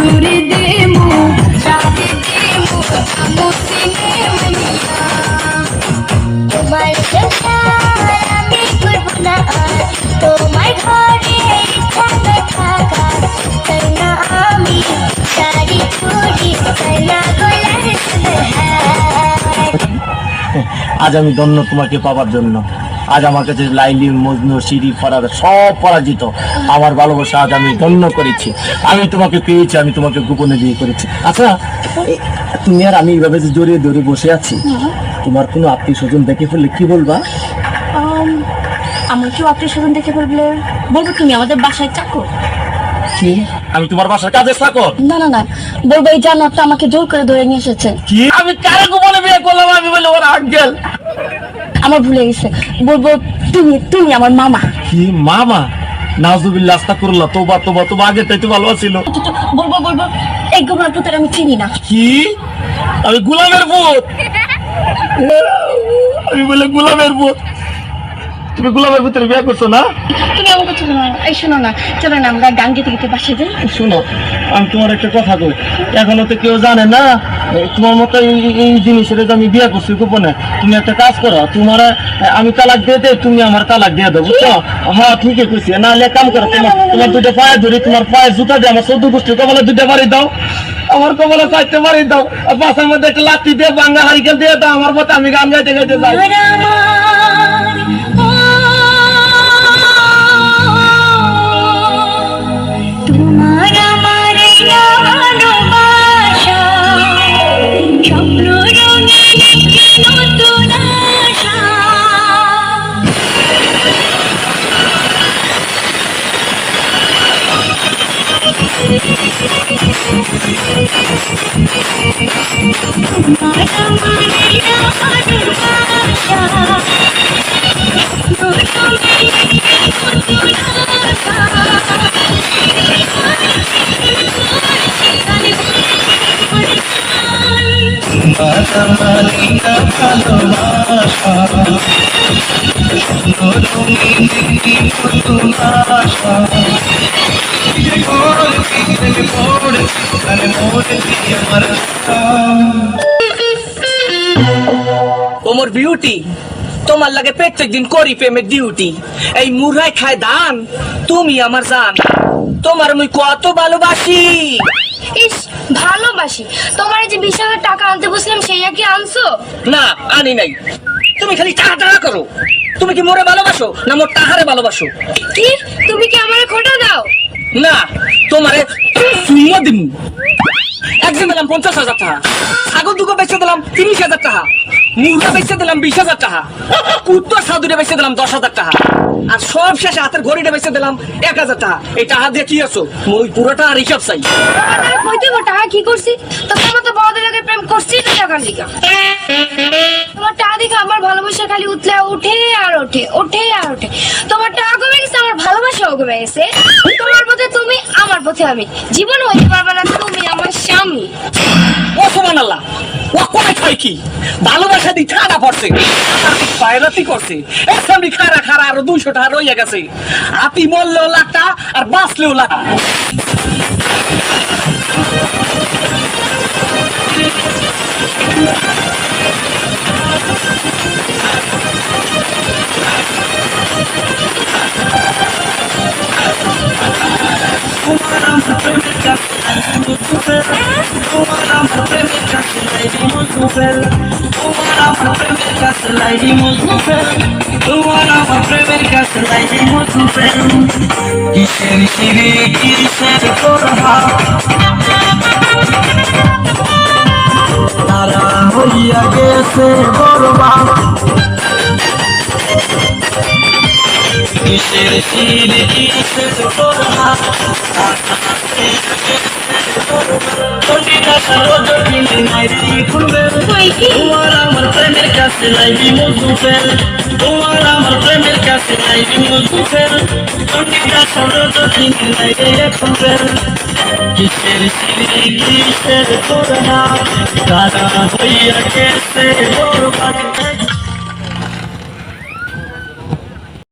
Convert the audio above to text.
সিঁদুরে দেমু রাতে দেমু আমুসিনে মনিয়া তোমার সংসার আমি করব না আর তোমার ঘরে থাকা থাকা তাই না আমি শাড়ি চুড়ি তাই না গলার সুরহার। আজ আমি ধন্য তোমাকে পাবার জন্য। আজ আমার কাছে লাইলি মজনু সিঁড়ি ফরার সব পরাজিত। আমার ভালোবাসা আজ আমি ধন্য করেছি। আমি তোমাকে পেয়েছি, আমি তোমাকে গোপনে বিয়ে করেছি। আচ্ছা তুমি আর আমি এইভাবে যে জড়িয়ে ধরে বসে আছি, তোমার কোনো আত্মীয় স্বজন দেখে ফেললে কি বলবা? আমার কেউ আত্মীয় স্বজন দেখে বলবো তুমি আমাদের বাসায় চাকর। কি আমি তোমার বাসার কাজে চাকর? না না না, বলবো এই জানোয়ারটা আমাকে জোর করে ধরে নিয়ে এসেছে। কি আমি কারে গোপনে বিয়ে করলাম? আমি বলি ওর আঙ্কেল। আমার ভুলে গেছে, বলবো তুমি তুমি আমার মামা। কি মামা? নাউজুবিল্লাহ, আস্তাগফিরুল্লাহ, তওবা তওবা তওবা, আগে তাই তো ভালো ছিল। বলবো বলবো এই গোলার পুতের আমি চিনি না। কি আমি গোলামের পুত? আমি বলে গোলামের পুত? তুমি গোলামের পুতের বিয়ে করছো না? তুমি আমাকে চলো না, এই শোনো না, চলো না আমরা গান গেতে গেতে বাসে যাই। শোনো, আমি তোমার একটা কথা কই, এখনো তো কেউ জানে না তোমার মতো এই জিনিসের যে আমি বিয়ে করছি গোপনে। তুমি একটা কাজ করো, তোমার আমি তালাক দিয়ে দেই, তুমি আমার তালাক দিয়ে দাও, বুঝছো? হ্যাঁ ঠিকই কইছি। না হলে কাম করো, তোমার দুটো পায়ে ধরি, তোমার পায়ে জুতা দিয়ে আমার 14 গোষ্ঠীর কপালে দুটো বাড়ি দাও, আমার কপালে 4টে বাড়ি দাও, আর পাশের মধ্যে একটা লাঠি দিয়ে ভাঙা হারিকেল দিয়ে দাও আমার মতো, আমি গান গাইতে গাইতে যাই। তোমার আমার ভালোবাসা স্বপ্ন রঙিন একটি নতুন আশা। তোমার আমার ভালোবাসা ওমর বিউটি, তোমার লাগে প্রত্যেক দিন করি প্রেমের ডিউটি। এই মুরাই খায় ধান, তুমি আমার জান, তোমার মুই কত ভালোবাসি। ইস ভালোবাসি তোমার, যে 20,000 টাকা আনতে বসলাম সেইয়া কি আনছো? না আনি নাই, তুমি খালি টাকা টাকা করো। তুমি কি মোরে ভালোবাসো না মোর টাহারে ভালোবাসো? কি তুমি কি আমারে খোটা দাও? না তোমারে চুম্মা দিমু। একদিন দিলাম 50,000 টাকা, ছাগল দুটো বেচে দিলাম 30,000 টাকা, মুরগা বেচে দিলাম 20,000 টাকা, কুত্তর সাধুরে বেচে দিলাম 10,000 টাকা, আর সব শেষে হাতের ঘড়িটা বেচে দিলাম 1,000 টাকা। এই টাকা দিয়ে কি আছো? মই পুরোটা আর হিসাব চাই। কইতে গো টাকা কি করছি? তো তোমার তো বড়দের আগে প্রেম করছি না টাকার লিগা। তোমার টাকা দেখে আমার ভালোবাসা খালি উঠলে ওঠে আর ওঠে, ওঠে আর ওঠে। তোমার টাকা কমে গেছে, আমার ভালোবাসাও কমে গেছে। তোমার পথে তুমি, আমার পথে আমি, জীবন হইতে পারবে না তুমি আমার স্বামী। ও সুবহানাল্লাহ, ও কোথায় খাই কি ভালোবাসা দি ঠাডা পড়ছে, পায়রাতি করছে। এক সামনে খারা খারা আরো 200 টাকা রইয়া গেছে। আপি মরলেও লাখটা আর বাঁচলেও লাখ। কিসের সিঁড়ি কিসের করহা তারা হইয়া গেছে বরবাদ। কিসের সিঁড়ি কিসের করহা তোমার আমার প্রেমের কাছে লাইবি মজুফের, তোমার আমার প্রেমের কাছে লাইবি মজুফের, চন্ডিকা সরোজনী লাইবে এখন ফের। কিসের সিঁড়ি কিসের করহা তারা হইয়া গেছে বরবাদ।